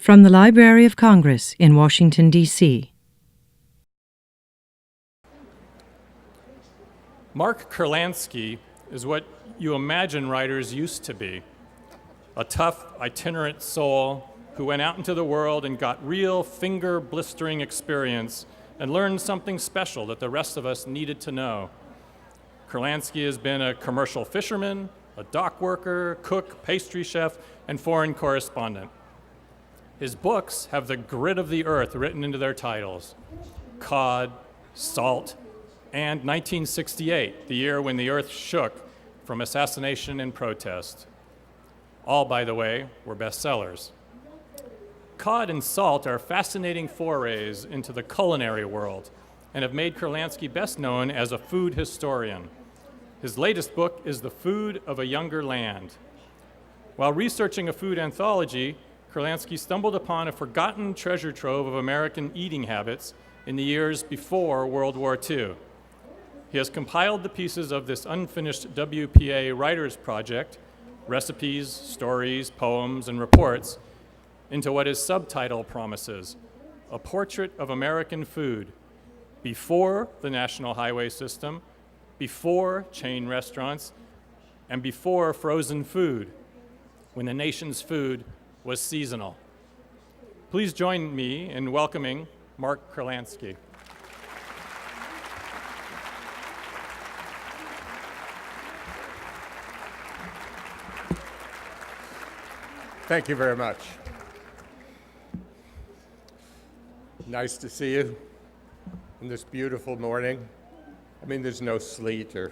From the Library of Congress in Washington, D.C. Mark Kurlansky is what you imagine writers used to be. A tough, itinerant soul who went out into the world and got real finger-blistering experience and learned something special that the rest of us needed to know. Kurlansky has been a commercial fisherman, a dock worker, cook, pastry chef, and foreign correspondent. His books have the grit of the earth written into their titles: Cod, Salt, and 1968, the year when the earth shook from assassination and protest. All, by the way, were bestsellers. Cod and Salt are fascinating forays into the culinary world and have made Kurlansky best known as a food historian. His latest book is The Food of a Younger Land. While researching a food anthology, Kurlansky stumbled upon a forgotten treasure trove of American eating habits in the years before World War II. He has compiled the pieces of this unfinished WPA Writers Project, recipes, stories, poems, and reports, into what his subtitle promises: A Portrait of American Food, before the National Highway System, before chain restaurants, and before frozen food, when the nation's food was seasonal. Please join me in welcoming Mark Kurlansky. Thank you very much. Nice to see you on this beautiful morning. I mean, there's no sleet or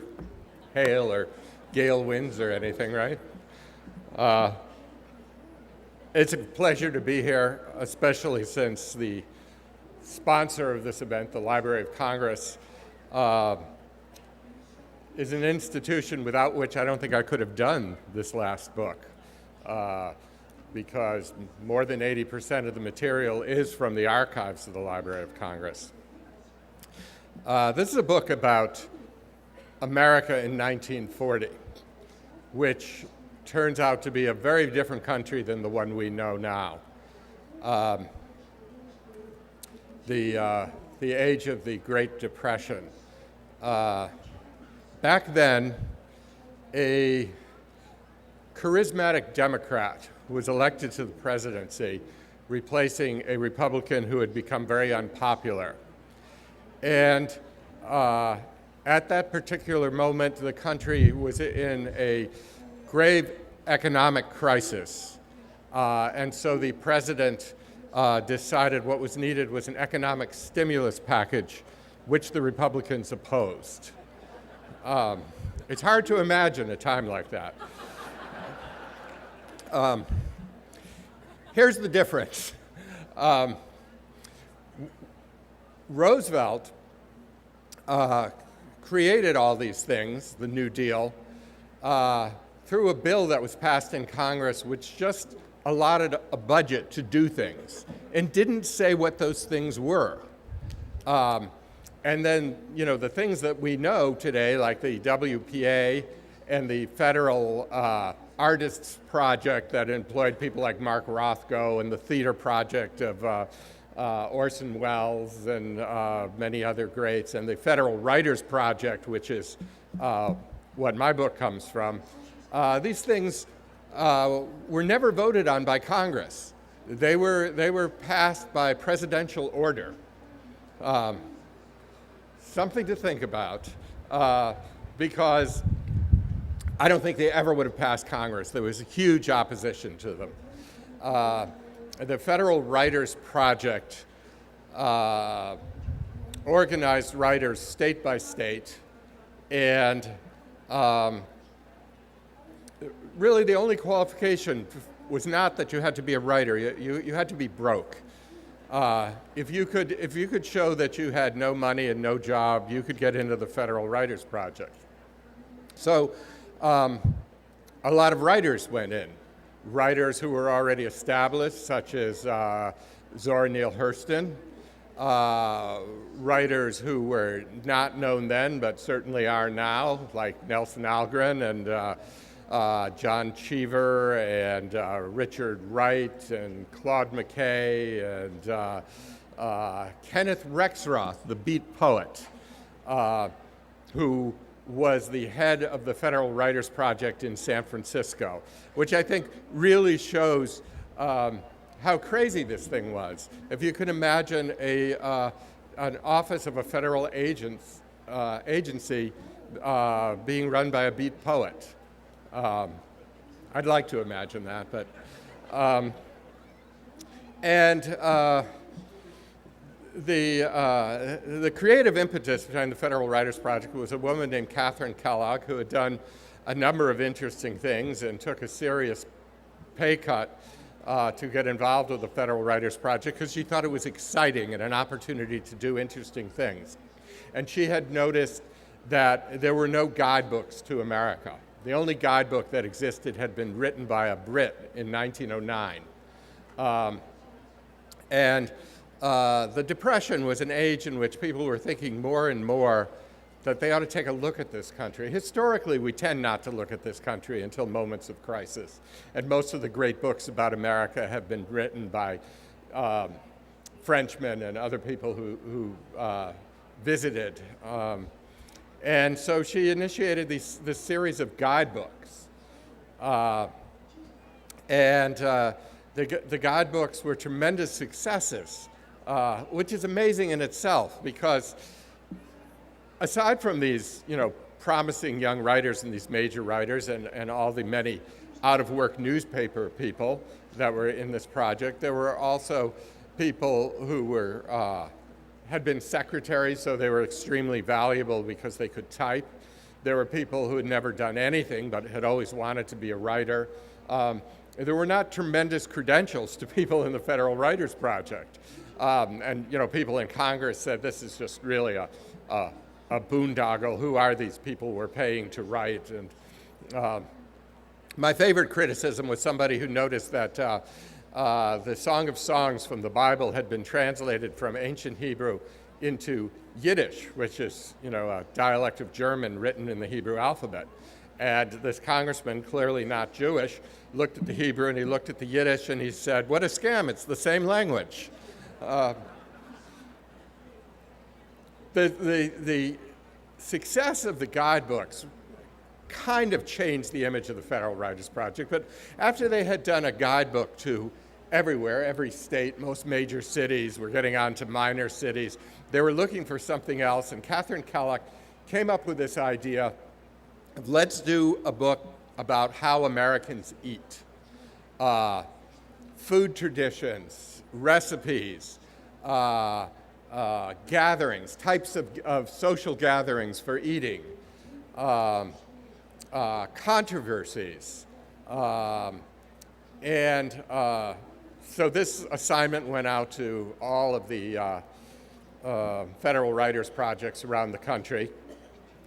hail or gale winds or anything, right? It's a pleasure to be here, especially since the sponsor of this event, the Library of Congress, is an institution without which I don't think I could have done this last book, because more than 80% of the material is from the archives of the Library of Congress. This is a book about America in 1940, which turns out to be a very different country than the one we know now. The age of the Great Depression. Back then, a charismatic Democrat was elected to the presidency, replacing a Republican who had become very unpopular. And at that particular moment, the country was in a grave economic crisis. And so the president decided what was needed was an economic stimulus package, which the Republicans opposed. It's hard to imagine a time like that. Here's the difference. Roosevelt created all these things, the New Deal, through a bill that was passed in Congress which just allotted a budget to do things and didn't say what those things were. And then, the things that we know today, like the WPA and the Federal Artists Project that employed people like Mark Rothko, and the Theater Project of Orson Welles and many other greats, and the Federal Writers Project, which is what my book comes from. These things were never voted on by Congress. They were passed by presidential order. Something to think about, because I don't think they ever would have passed Congress. There was a huge opposition to them. The Federal Writers Project organized writers state by state, and really the only qualification was not that you had to be a writer. You had to be broke. If you could show that you had no money and no job, you could get into the Federal Writers Project. So a lot of writers went in. Writers who were already established, such as Zora Neale Hurston, writers who were not known then but certainly are now, like Nelson Algren and John Cheever and Richard Wright and Claude McKay and Kenneth Rexroth, the beat poet, who was the head of the Federal Writers Project in San Francisco, which I think really shows how crazy this thing was. If you could imagine an office of a federal agency being run by a beat poet. I'd like to imagine that, but the creative impetus behind the Federal Writers Project was a woman named Catherine Kellogg, who had done a number of interesting things and took a serious pay cut to get involved with the Federal Writers Project because she thought it was exciting and an opportunity to do interesting things. And she had noticed that there were no guidebooks to America. The only guidebook that existed had been written by a Brit in 1909. The Depression was an age in which people were thinking more and more that they ought to take a look at this country. Historically, we tend not to look at this country until moments of crisis. And most of the great books about America have been written by Frenchmen and other people who visited. And so she initiated this series of guidebooks. The guidebooks were tremendous successes, which is amazing in itself because aside from these, promising young writers and these major writers and all the many out-of-work newspaper people that were in this project, there were also people who were had been secretaries, so they were extremely valuable because they could type. There were people who had never done anything but had always wanted to be a writer. There were not tremendous credentials to people in the Federal Writers Project. People in Congress said this is just really a boondoggle. Who are these people we're paying to write? And my favorite criticism was somebody who noticed that the Song of Songs from the Bible had been translated from ancient Hebrew into Yiddish, which is, a dialect of German written in the Hebrew alphabet. And this congressman, clearly not Jewish, looked at the Hebrew and he looked at the Yiddish and he said, "What a scam, it's the same language." The success of the guidebooks kind of changed the image of the Federal Writers Project, but after they had done a guidebook to everywhere, every state, most major cities, we're getting on to minor cities, they were looking for something else, and Catherine Kellogg came up with this idea of let's do a book about how Americans eat. Food traditions, recipes, gatherings, types of social gatherings for eating, controversies. So this assignment went out to all of the Federal Writers Projects around the country,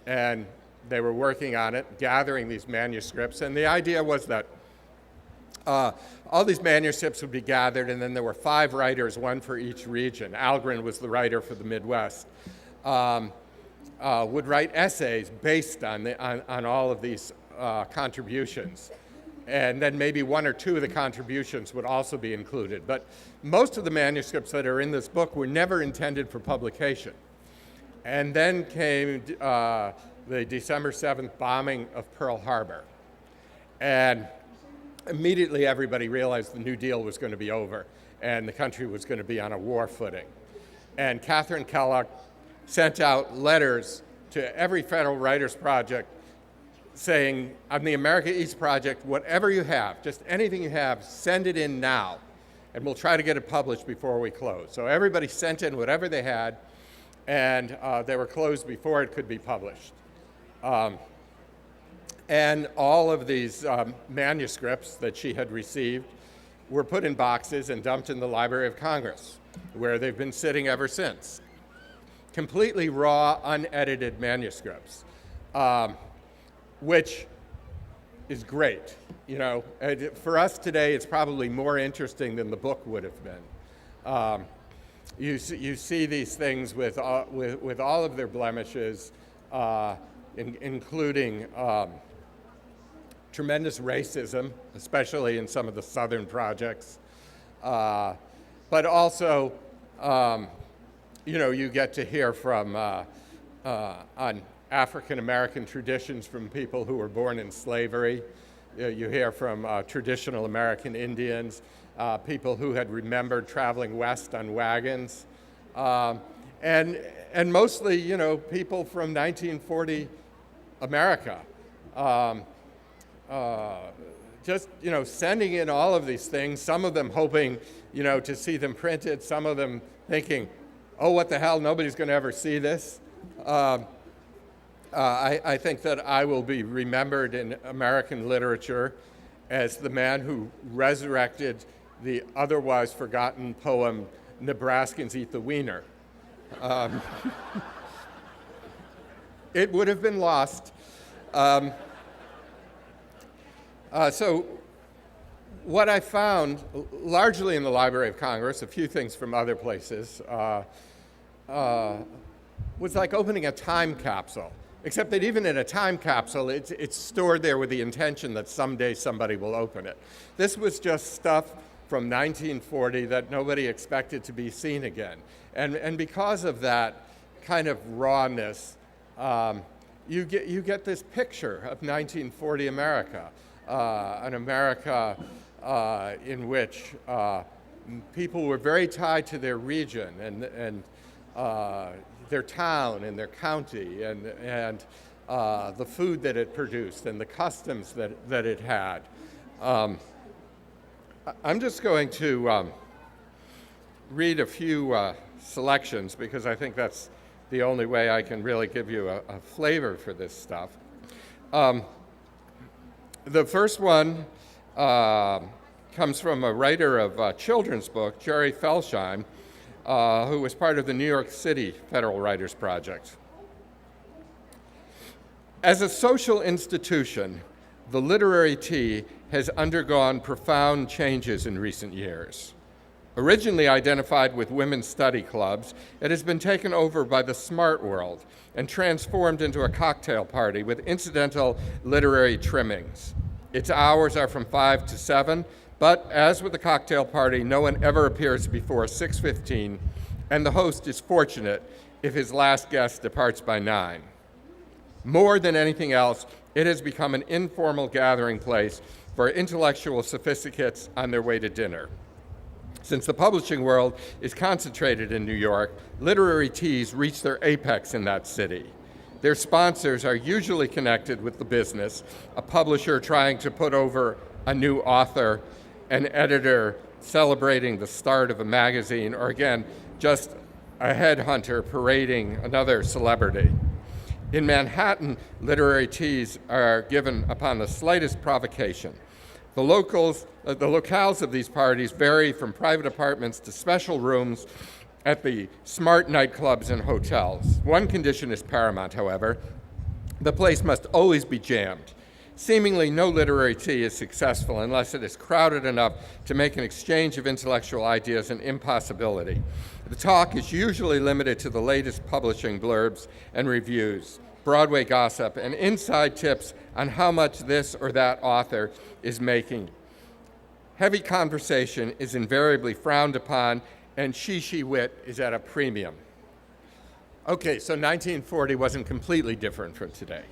and they were working on it, gathering these manuscripts, and the idea was that all these manuscripts would be gathered, and then there were 5 writers, one for each region. Algren was the writer for the Midwest. Would write essays based on all of these contributions. And then maybe 1 or 2 of the contributions would also be included. But most of the manuscripts that are in this book were never intended for publication. And then came the December 7th bombing of Pearl Harbor. And immediately everybody realized the New Deal was going to be over and the country was going to be on a war footing. And Catherine Kellogg sent out letters to every Federal Writers Project saying, on the America East Project, whatever you have, just anything you have, send it in now, and we'll try to get it published before we close. So everybody sent in whatever they had, and they were closed before it could be published. And all of these manuscripts that she had received were put in boxes and dumped in the Library of Congress, where they've been sitting ever since. Completely raw, unedited manuscripts, which is great. For us today, it's probably more interesting than the book would have been. You see these things with all of their blemishes, including tremendous racism, especially in some of the southern projects. But also, you get to hear from on African American traditions from people who were born in slavery. You hear from traditional American Indians, people who had remembered traveling west on wagons, and mostly, people from 1940 America. Just, sending in all of these things, some of them hoping, to see them printed, some of them thinking, oh, what the hell, nobody's going to ever see this. I think that I will be remembered in American literature as the man who resurrected the otherwise forgotten poem, Nebraskans Eat the Wiener. It would have been lost. So what I found, largely in the Library of Congress, a few things from other places, was like opening a time capsule, except that even in a time capsule, it's stored there with the intention that someday somebody will open it. This was just stuff from 1940 that nobody expected to be seen again. And because of that kind of rawness, you get this picture of 1940 America, an America in which people were very tied to their region and their town and their county and the food that it produced and the customs that it had. I'm just going to read a few selections because I think that's the only way I can really give you a flavor for this stuff. The first one comes from a writer of a children's book, Jerry Felsheim, who was part of the New York City Federal Writers Project. As a social institution, the literary T has undergone profound changes in recent years. Originally identified with women's study clubs, it has been taken over by the smart world and transformed into a cocktail party with incidental literary trimmings. Its hours are from 5 to 7, but as with the cocktail party, no one ever appears before 6:15, and the host is fortunate if his last guest departs by 9. More than anything else, it has become an informal gathering place for intellectual sophisticates on their way to dinner. Since the publishing world is concentrated in New York, literary teas reach their apex in that city. Their sponsors are usually connected with the business, a publisher trying to put over a new author, an editor celebrating the start of a magazine, or again, just a headhunter parading another celebrity. In Manhattan, literary teas are given upon the slightest provocation. The locales of these parties vary from private apartments to special rooms at the smart nightclubs and hotels. One condition is paramount, however. The place must always be jammed. Seemingly no literary tea is successful unless it is crowded enough to make an exchange of intellectual ideas an impossibility. The talk is usually limited to the latest publishing blurbs and reviews, Broadway gossip, and inside tips on how much this or that author is making. Heavy conversation is invariably frowned upon, and she wit is at a premium. Okay, so 1940 wasn't completely different from today.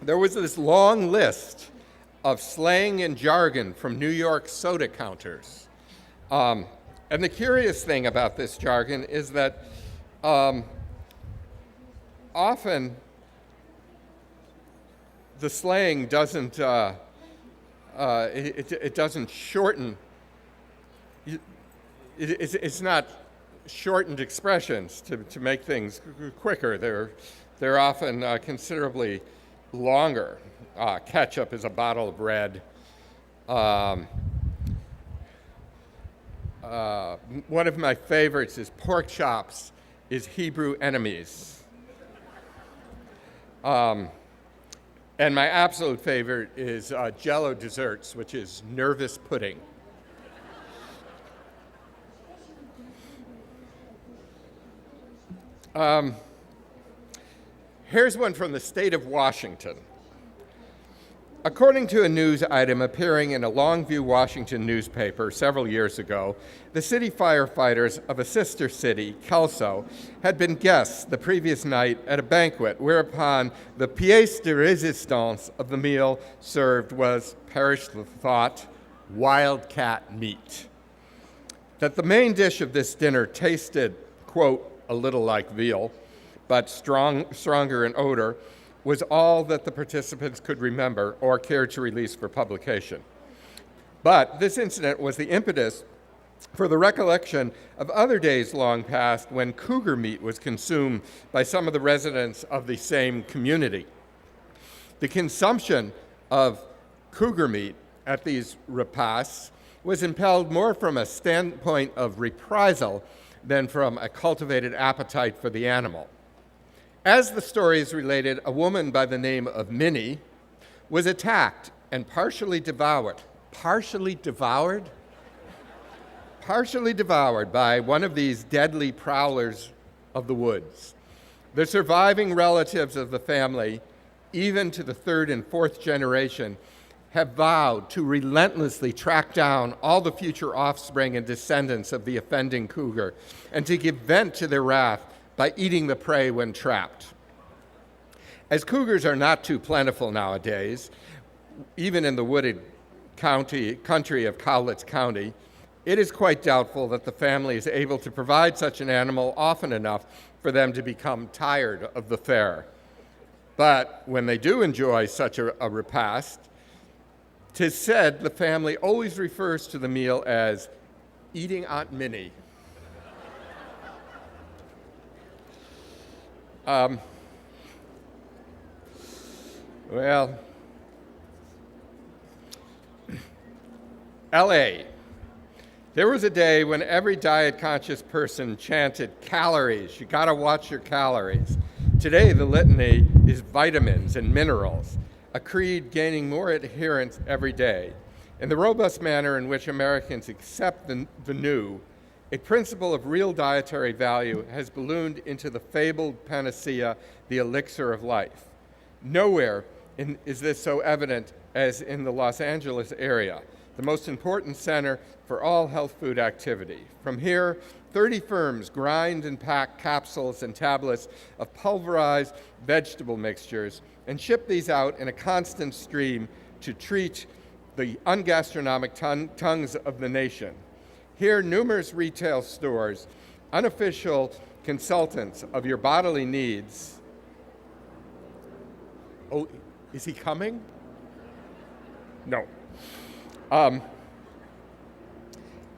There was this long list of slang and jargon from New York soda counters. And the curious thing about this jargon is that often the slang doesn't, it doesn't shorten, it's not shortened expressions to make things quicker. They're often considerably longer. Ketchup is a bottle of red. One of my favorites is pork chops is Hebrew enemies. And my absolute favorite is Jell-O desserts, which is nervous pudding. Here's one from the state of Washington. According to a news item appearing in a Longview, Washington newspaper several years ago, the city firefighters of a sister city, Kelso, had been guests the previous night at a banquet, whereupon the pièce de résistance of the meal served was, perish the thought, wildcat meat. That the main dish of this dinner tasted, quote, a little like veal, but stronger in odor, was all that the participants could remember or cared to release for publication. But this incident was the impetus for the recollection of other days long past when cougar meat was consumed by some of the residents of the same community. The consumption of cougar meat at these repasts was impelled more from a standpoint of reprisal than from a cultivated appetite for the animal. As the story is related, a woman by the name of Minnie was attacked and partially devoured by one of these deadly prowlers of the woods. The surviving relatives of the family, even to the third and fourth generation, have vowed to relentlessly track down all the future offspring and descendants of the offending cougar and to give vent to their wrath by eating the prey when trapped. As cougars are not too plentiful nowadays, even in the wooded country of Cowlitz County, it is quite doubtful that the family is able to provide such an animal often enough for them to become tired of the fare. But when they do enjoy such a repast, 'tis said the family always refers to the meal as eating Aunt Minnie. Well, LA. There was a day when every diet-conscious person chanted, calories, you gotta watch your calories. Today, the litany is vitamins and minerals, a creed gaining more adherents every day. In the robust manner in which Americans accept the new, a principle of real dietary value has ballooned into the fabled panacea, the elixir of life. Nowhere is this so evident as in the Los Angeles area, the most important center for all health food activity. From here, 30 firms grind and pack capsules and tablets of pulverized vegetable mixtures and ship these out in a constant stream to treat the ungastronomic tongues of the nation. Here, numerous retail stores, unofficial consultants of your bodily needs. Oh, is he coming? No.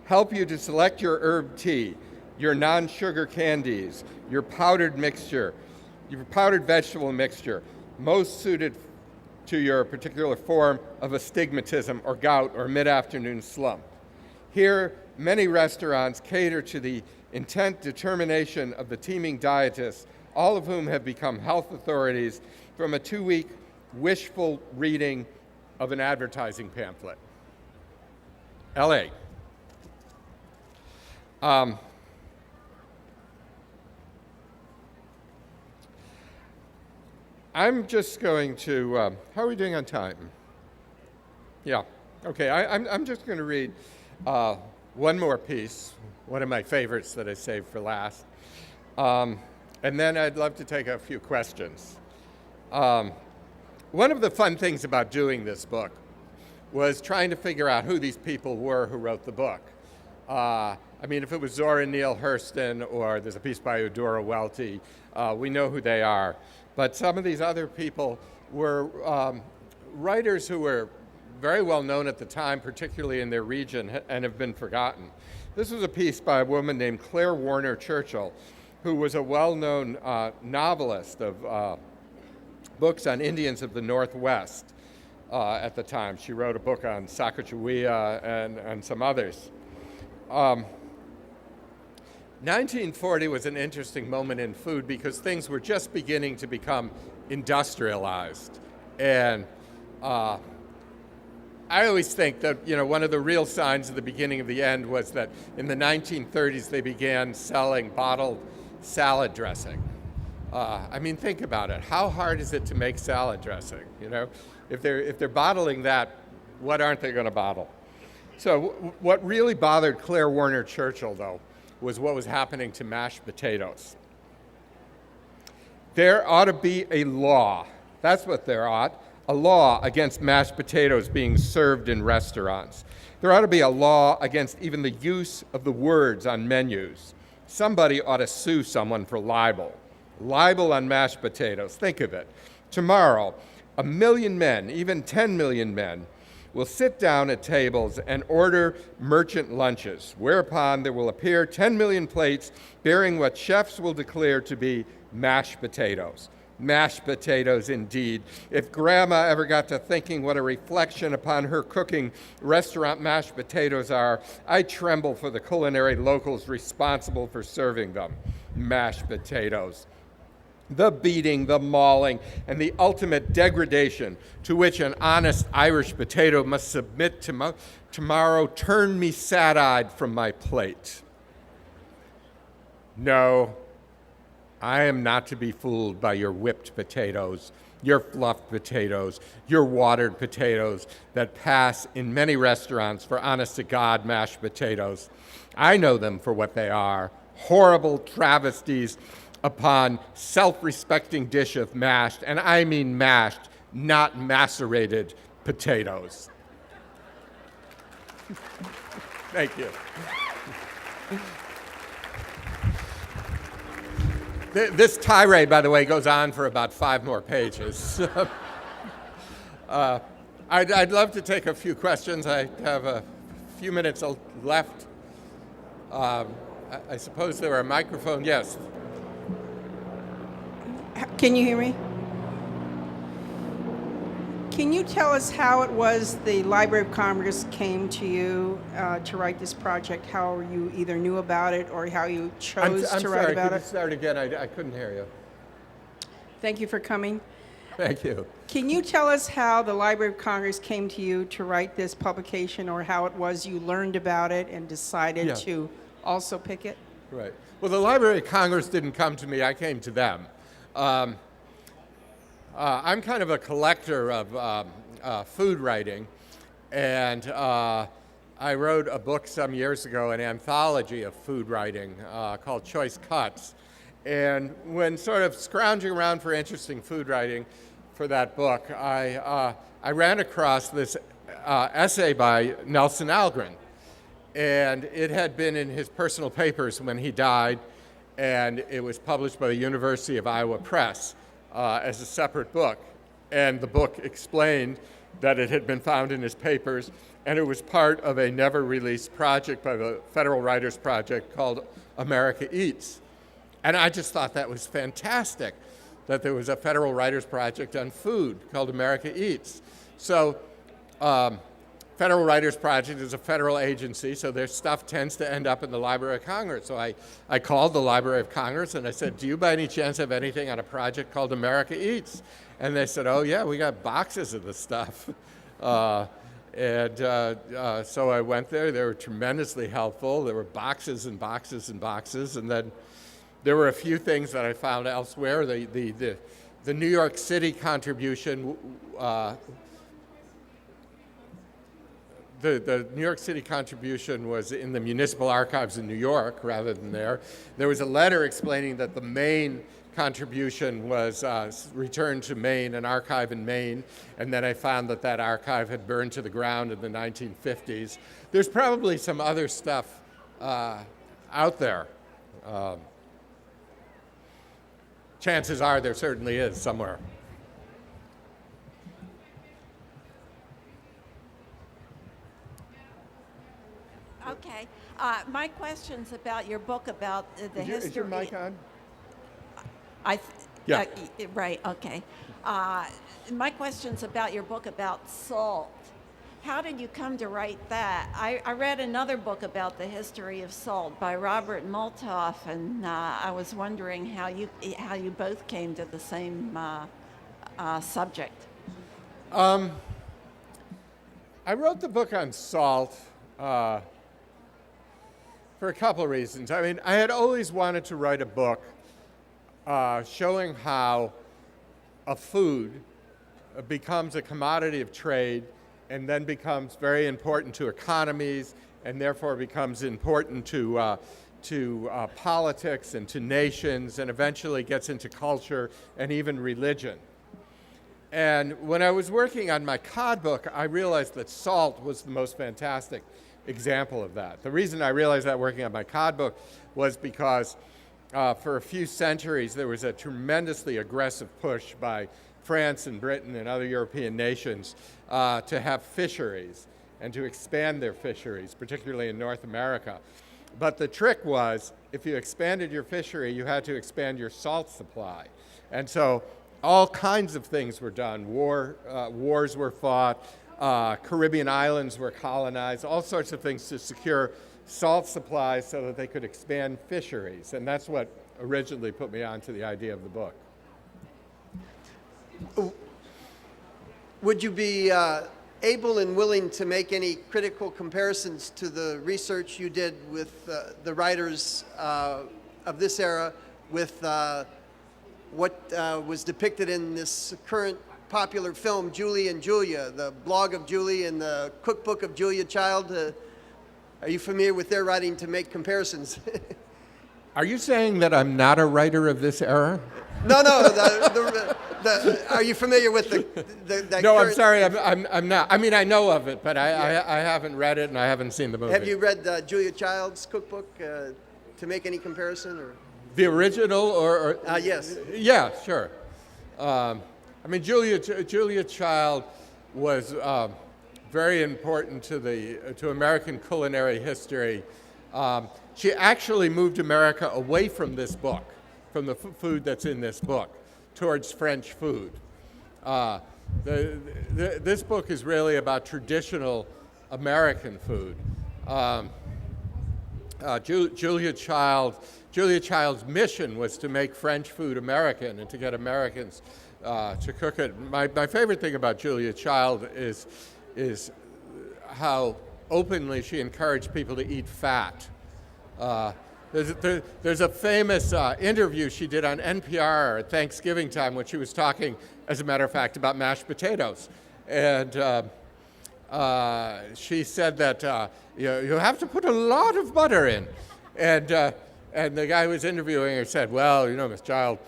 Help you to select your herb tea, your non-sugar candies, your powdered mixture, your powdered vegetable mixture, most suited to your particular form of astigmatism or gout or mid-afternoon slump. Here, many restaurants cater to the intent determination of the teeming dietists, all of whom have become health authorities from a 2-week wishful reading of an advertising pamphlet. LA. I'm just going to, how are we doing on time? Yeah, okay, I'm just going to read one more piece, one of my favorites that I saved for last, and then I'd love to take a few questions. One of the fun things about doing this book was trying to figure out who these people were who wrote the book. I mean, if it was Zora Neale Hurston or there's a piece by Eudora Welty, we know who they are. But some of these other people were writers who were very well known at the time, particularly in their region, and have been forgotten. This was a piece by a woman named Claire Warner Churchill, who was a well-known novelist of books on Indians of the Northwest at the time. She wrote a book on Sacagawea and some others. 1940 was an interesting moment in food because things were just beginning to become industrialized. And I always think that, one of the real signs of the beginning of the end was that in the 1930s they began selling bottled salad dressing. I mean, think about it. How hard is it to make salad dressing? You know, if they're bottling that, what aren't they going to bottle? So what really bothered Claire Warner Churchill, though, was what was happening to mashed potatoes. There ought to be a law. That's what there ought. A law against mashed potatoes being served in restaurants. There ought to be a law against even the use of the words on menus. Somebody ought to sue someone for libel. Libel on mashed potatoes. Think of it. Tomorrow, 1 million men, even 10 million men, will sit down at tables and order merchant lunches, whereupon there will appear 10 million plates bearing what chefs will declare to be mashed potatoes. Mashed potatoes, indeed. If Grandma ever got to thinking what a reflection upon her cooking restaurant mashed potatoes are, I tremble for the culinary locals responsible for serving them. Mashed potatoes. The beating, the mauling, and the ultimate degradation to which an honest Irish potato must submit tomorrow turn me sad-eyed from my plate. No, I am not to be fooled by your whipped potatoes, your fluffed potatoes, your watered potatoes that pass in many restaurants for honest-to-God mashed potatoes. I know them for what they are, horrible travesties upon self-respecting dish of mashed, and I mean mashed, not macerated potatoes. Thank you. This tirade, by the way, goes on for about 5 more pages. I'd love to take a few questions. I have a few minutes left. I suppose there are a microphone. Yes. Can you hear me? Can you tell us how it was the Library of Congress came to you to write this project? How you either knew about it or how you chose to write about it? Could you start again? I couldn't hear you. Thank you for coming. Thank you. Can you tell us how the Library of Congress came to you to write this publication, or how it was you learned about it and decided to also pick it? Right. Well, the Library of Congress didn't come to me. I came to them. I'm kind of a collector of food writing, and I wrote a book some years ago, an anthology of food writing called Choice Cuts. And when sort of scrounging around for interesting food writing for that book, I ran across this essay by Nelson Algren. And it had been in his personal papers when he died, and it was published by the University of Iowa Press as a separate book. And the book explained that it had been found in his papers, and it was part of a never-released project by the Federal Writers Project called America Eats. And I just thought that was fantastic, that there was a Federal Writers Project on food called America Eats. So Federal Writers Project is a federal agency, so their stuff tends to end up in the Library of Congress. So I called the Library of Congress and I said, do you by any chance have anything on a project called America Eats? And they said, oh yeah, we got boxes of the stuff. So I went there. They were tremendously helpful. There were boxes and boxes and boxes. And then there were a few things that I found elsewhere. The New York City contribution, the New York City contribution was in the municipal archives in New York rather than there. There was a letter explaining that the Maine contribution was returned to Maine, an archive in Maine, and then I found that that archive had burned to the ground in the 1950s. There's probably some other stuff out there. Chances are there certainly is somewhere. Okay. My question's about your book about the history. Is your mic on? Yeah. Right, okay. My question's about your book about salt. How did you come to write that? I read another book about the history of salt by Robert Moltoff, and I was wondering how you both came to the same subject. I wrote the book on salt for a couple of reasons. I mean, I had always wanted to write a book showing how a food becomes a commodity of trade and then becomes very important to economies and therefore becomes important to politics and to nations and eventually gets into culture and even religion. And when I was working on my cod book, I realized that salt was the most fantastic example of that. The reason I realized that working on my cod book was because for a few centuries there was a tremendously aggressive push by France and Britain and other European nations to have fisheries and to expand their fisheries, particularly in North America. But the trick was, if you expanded your fishery, you had to expand your salt supply. And so all kinds of things were done. Wars were fought, Caribbean islands were colonized, all sorts of things to secure salt supplies so that they could expand fisheries. And that's what originally put me onto the idea of the book. Would you be able and willing to make any critical comparisons to the research you did with the writers of this era with what was depicted in this current popular film, Julie and Julia, the blog of Julie and the cookbook of Julia Child? Are you familiar with their writing to make comparisons? Are you saying that I'm not a writer of this era? No. Are you familiar with the No, current, I'm sorry, I'm not. I mean, I know of it, but I haven't read it and I haven't seen the movie. Have you read Julia Child's cookbook to make any comparison? Or? The original or yes. Yeah, sure. I mean, Julia Child was very important to American culinary history. She actually moved America away from this book, from the food that's in this book, towards French food. This book is really about traditional American food. Julia Child's mission was to make French food American and to get Americans to cook it. My favorite thing about Julia Child is how openly she encouraged people to eat fat. There's a famous interview she did on NPR at Thanksgiving time when she was talking, as a matter of fact, about mashed potatoes. And she said that you have to put a lot of butter in. And the guy who was interviewing her said, well, you know, Miss Child,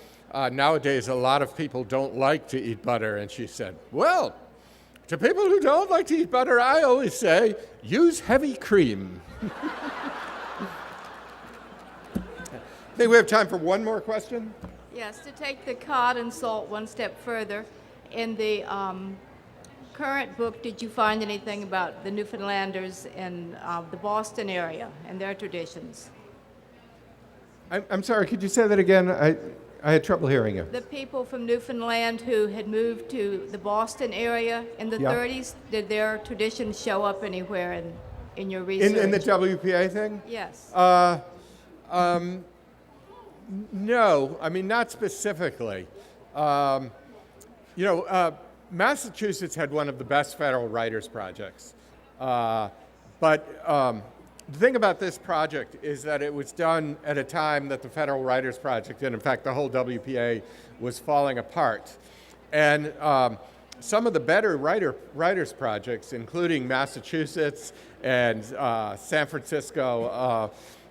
nowadays a lot of people don't like to eat butter. And she said, well, to people who don't like to eat butter, I always say, use heavy cream. I think we have time for one more question. Yes, to take the cod and salt one step further, in the current book, did you find anything about the Newfoundlanders in the Boston area and their traditions? I'm sorry, could you say that again? I had trouble hearing you. The people from Newfoundland who had moved to the Boston area in the 30s, did their traditions show up anywhere in your research? In the WPA thing? Yes. No, I mean, not specifically. Massachusetts had one of the best federal writers' projects. But the thing about this project is that it was done at a time that the Federal Writers Project, and in fact the whole WPA, was falling apart. And some of the better writers' projects, including Massachusetts and San Francisco,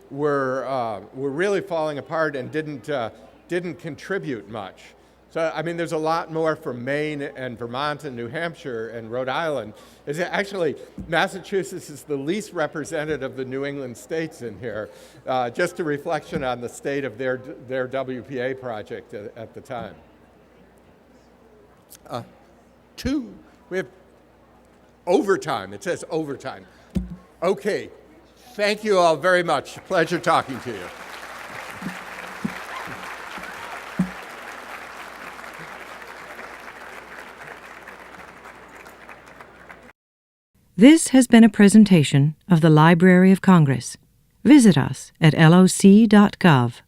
were really falling apart and didn't contribute much. So, I mean, there's a lot more from Maine and Vermont and New Hampshire and Rhode Island. Actually, Massachusetts is the least represented of the New England states in here, just a reflection on the state of their WPA project at the time. We have overtime. It says overtime. Okay. Thank you all very much. Pleasure talking to you. This has been a presentation of the Library of Congress. Visit us at loc.gov.